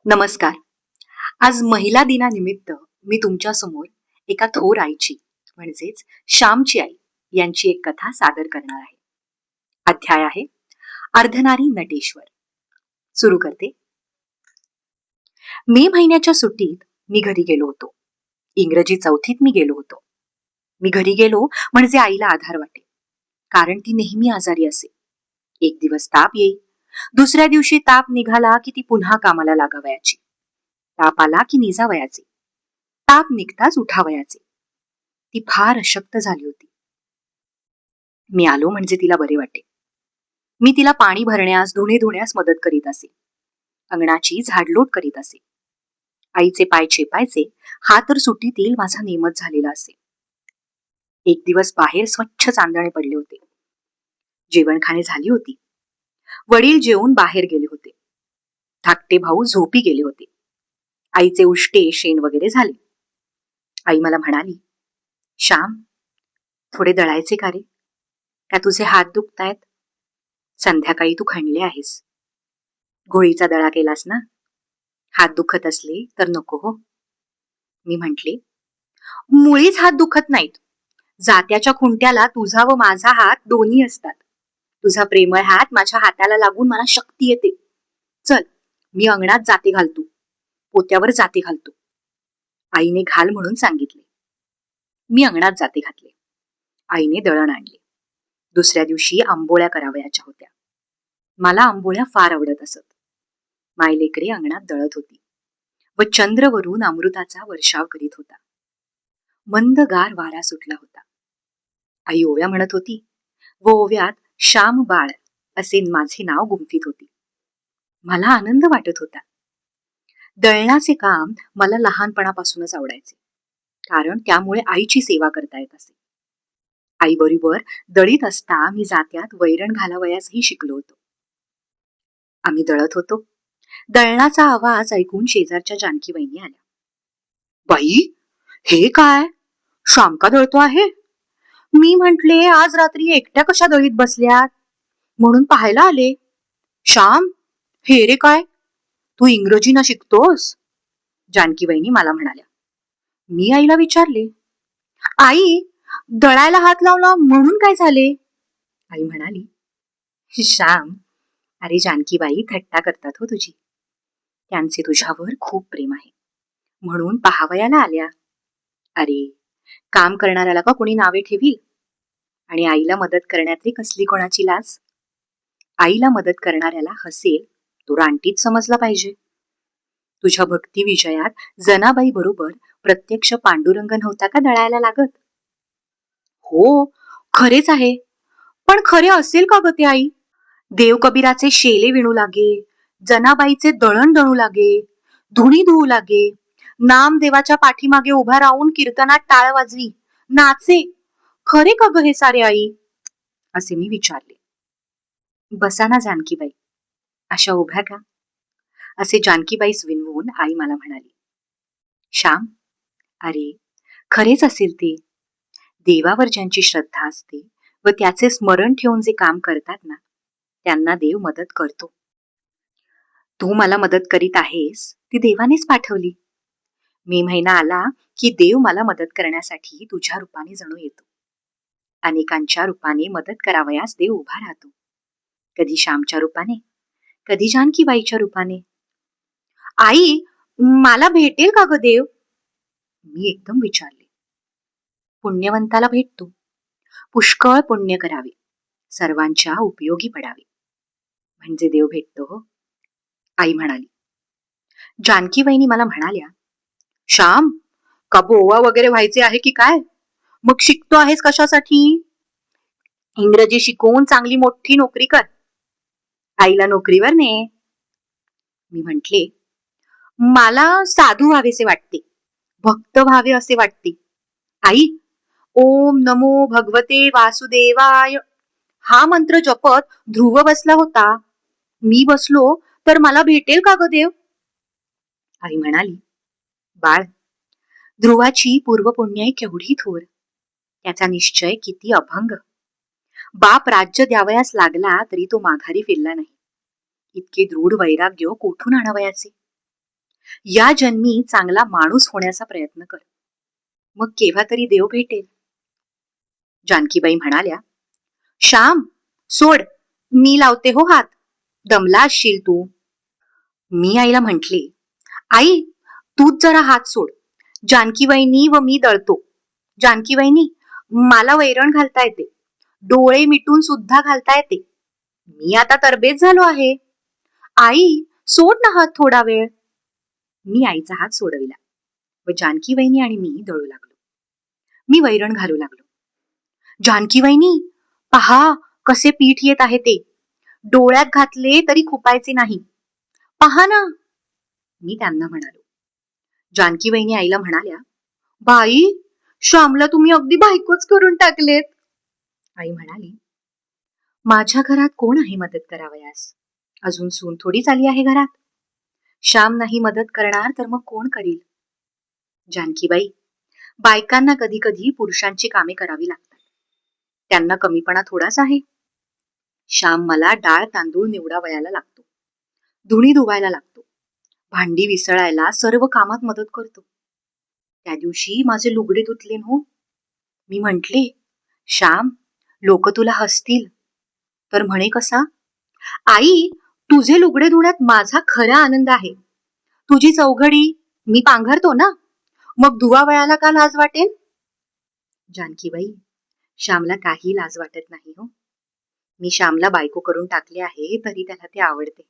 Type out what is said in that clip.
नमस्कार. आज महिला दिनानिमित्त मी तुमच्या समोर एका थोर आईची म्हणजेच श्यामची आई यांची एक कथा सादर करणार आहे. अध्याय आहे अर्धनारी नटेश्वर. सुरू करते. मे महिन्याच्या सुट्टीत मी घरी गेलो होतो. इंग्रजी चौथीत मी गेलो होतो. मी घरी गेलो म्हणजे आईला आधार वाटे, कारण ती नेहमी आजारी असे. एक दिवस ताप येई, दुसऱ्या दिवशी ताप निघाला की ती पुन्हा कामाला लागावयाची. ताप आला की निजावयाचे, ताप निघताच उठावयाचे. ती फार अशक्त झाली होती. मी आलो म्हणजे तिला बरे वाटे. मी तिला पाणी भरण्यास धुणे धुण्यास मदत करीत असे. अंगणाची झाडलोट करीत असे. आईचे पाय चेपायचे हा तर सुट्टीतील माझा नेमच झालेला असे. एक दिवस बाहेर स्वच्छ चांदणे पडले होते. जेवणखाणे झाली होती. वडील जेवून बाहेर गेले होते. धाकटे भाऊ झोपी गेले होते. आईचे उष्टे शेण वगैरे झाले. आई मला म्हणाली, श्याम, थोडे दळायचे का रे? का तुझे हात दुखतायत? संध्याकाळी तू खणले आहेस. गोळीचा दळा केलास ना? हात दुखत असले तर नको हो. मी म्हंटले, मुळीच हात दुखत नाहीत. जात्याच्या खुंट्याला तुझा व माझा हात दोन्ही असतात. तुझा प्रेमळ हात माझ्या हाताला लागून मला शक्ती येते. चल, मी अंगणात जाते घालतो, पोत्यावर जाते घालतो. आईने घाल म्हणून सांगितले. मी अंगणात जाते घातले. आईने दळण आणले. दुसऱ्या दिवशी आंबोळ्या करावयाच्या होत्या. मला आंबोळ्या फार आवडत असत. मायलेकरे अंगणात दळत होती व चंद्रवरून अमृताचा वर्षाव करीत होता. मंद गार वारा सुटला होता. आई ओव्या म्हणत होती व ओव्यात श्याम बाळ असे माझे नाव गुंफीत होती. मला आनंद वाटत होता. दळणाचे काम मला लहानपणापासूनच आवडायचे, कारण त्यामुळे आईची सेवा करता येत असे. आई बरोबर दळीत असता मी जात्यात वैरण घालावयासही शिकलो होतो. आम्ही दळत होतो. दळणाचा आवाज ऐकून शेजारच्या जानकी वहिनी आल्या. बाई, हे काय? श्याम का दळतो आहे? मी म्हंटले, आज रात्री एकट्या कशा दळीत बसल्यात म्हणून पाहायला आले. श्याम, हे रे काय? तू इंग्रजी ना शिकतोस? जानकी वहिनी मला म्हणाल्या. मी आईला विचारले, आई, दळायला हात लावला म्हणून काय झाले? आई म्हणाली, श्याम, अरे जानकीबाई थट्टा करतात हो तुझी. त्यांचे तुझ्यावर खूप प्रेम आहे म्हणून पाहावयाला आल्या. अरे, काम करणाऱ्याला का कोणी नावे ठेवील? आणि आईला मदत करण्यातली कसली कोणाची लाज? आईला मदत करणाऱ्याला हसेल तो रानटीच समजला पाहिजे. तुझ्या भक्ती विजयात जनाबाई बरोबर प्रत्यक्ष पांडुरंग नव्हता का दळायला लागत? हो, खरेच आहे. पण खरे असेल का ग ते आई? देव कबीराचे शेले विणू लागे, जनाबाईचे दळण दळू लागे, धुणी धुवू लागे, नामदेवाच्या पाठीमागे उभा राहून कीर्तनात टाळ वाजवी, नाचे. खरे का ग हे सारे आई? असे मी विचारले. बसा ना जानकीबाई, अशा उभ्या का? असे जानकीबाईस विनवून आई मला म्हणाली, श्याम, अरे, खरेच असेल ते. देवावर ज्यांची श्रद्धा असते व त्याचे स्मरण ठेवून जे काम करतात ना, त्यांना देव मदत करतो. तू मला मदत करीत आहेस ती देवानेच पाठवली. मे महिना आला की देव मला मदत करण्यासाठी तुझ्या रूपाने जणू येतो. अनेकांच्या रूपाने मदत करावयास देव उभा राहतो. कधी श्यामच्या रूपाने, कधी जानकीबाईच्या रूपाने. आई, मला भेटेल का ग देव? मी एकदम विचारले. पुण्यवंताला भेटतो. पुष्कळ पुण्य करावे, सर्वांच्या उपयोगी पडावे, म्हणजे देव भेटतो हो. आई म्हणाली. जानकी वहिनी मला म्हणाल्या, श्याम, का बोवा वगैरे व्हायचे आहे की काय? मग शिकतो आहेस कशासाठी? इंग्रजी शिकवून चांगली मोठी नोकरी कर. आईला नोकरीवर ने. मी म्हंटले, मला साधू व्हावेसे वाटते, भक्त व्हावे असे वाटते. आई, ओम नमो भगवते वासुदेवाय हा मंत्र जपत ध्रुव बसला होता. मी बसलो तर मला भेटेल का ग देव? आई म्हणाली, बाळ, ध्रुवाची पूर्वपुण्याई केवढी थोर, त्याचा निश्चय किती अभंग. बाप राज्य द्यावयास लागला तरी तो माघारी फिरला नाही. इतके दृढ वैराग्य कोठून आणावयाचे? या जन्मी चांगला माणूस होण्याचा प्रयत्न कर, मग केव्हा तरी देव भेटेल. जानकीबाई म्हणाल्या, श्याम, सोड, मी लावते हो हात, दमला असशील तू. मी आईला म्हंटले, आई, तूच जरा हात सोड, जानकीबाईंनी व मी दळतो. जानकीबाईंनी, मला वैरण घालता येते, डोळे मिटून सुद्धा घालता येते, मी आता तरबेज झालो आहे. आई, सोड ना हात थोडा वेळ. मी आईचा हात सोडविला व जानकीबाईंनी आणि मी दळू लागलो. मी वैरण घालू लागलो. जानकीबाईंनी, पहा कसे पीठ येत आहे ते, डोळ्यात घातले तरी खुपायचे नाही, पहा ना. मी त्यांना म्हणालो. जानकीबाईंनी आईला म्हणाल्या, बाई, श्यामला तुम्ही अगदी बायकोच करून टाकलेत. आई म्हणाली, माझ्या घरात कोण आहे मदत करावयास? अजून सून थोडीच आली आहे घरात. श्याम नाही मदत करणार तर मग कोण करील? जानकीबाई, बायकांना कधी कधी पुरुषांची कामे करावी लागतात, त्यांना कमीपणा थोडाच आहे. श्याम मला डाळ तांदूळ निवडावयाला लागतो, धुणी धुवायला लागतो, भांडी विसळायला, सर्व कामात मदत करतो. त्या दिवशी माझे लुगडे धुतले हो. मी म्हंटले, श्याम, लोक तुला हसतील. तर म्हणे कसा, आई, तुझे लुगडे धुण्यात माझा खरा आनंद आहे. तुझी चौघडी मी पांघरतो ना, मग धुवावयाला का लाज वाटेल? जानकीबाई, श्यामला काही लाज वाटत नाही हो. मी श्यामला बायको करून टाकले आहे तरी त्याला ते आवडते.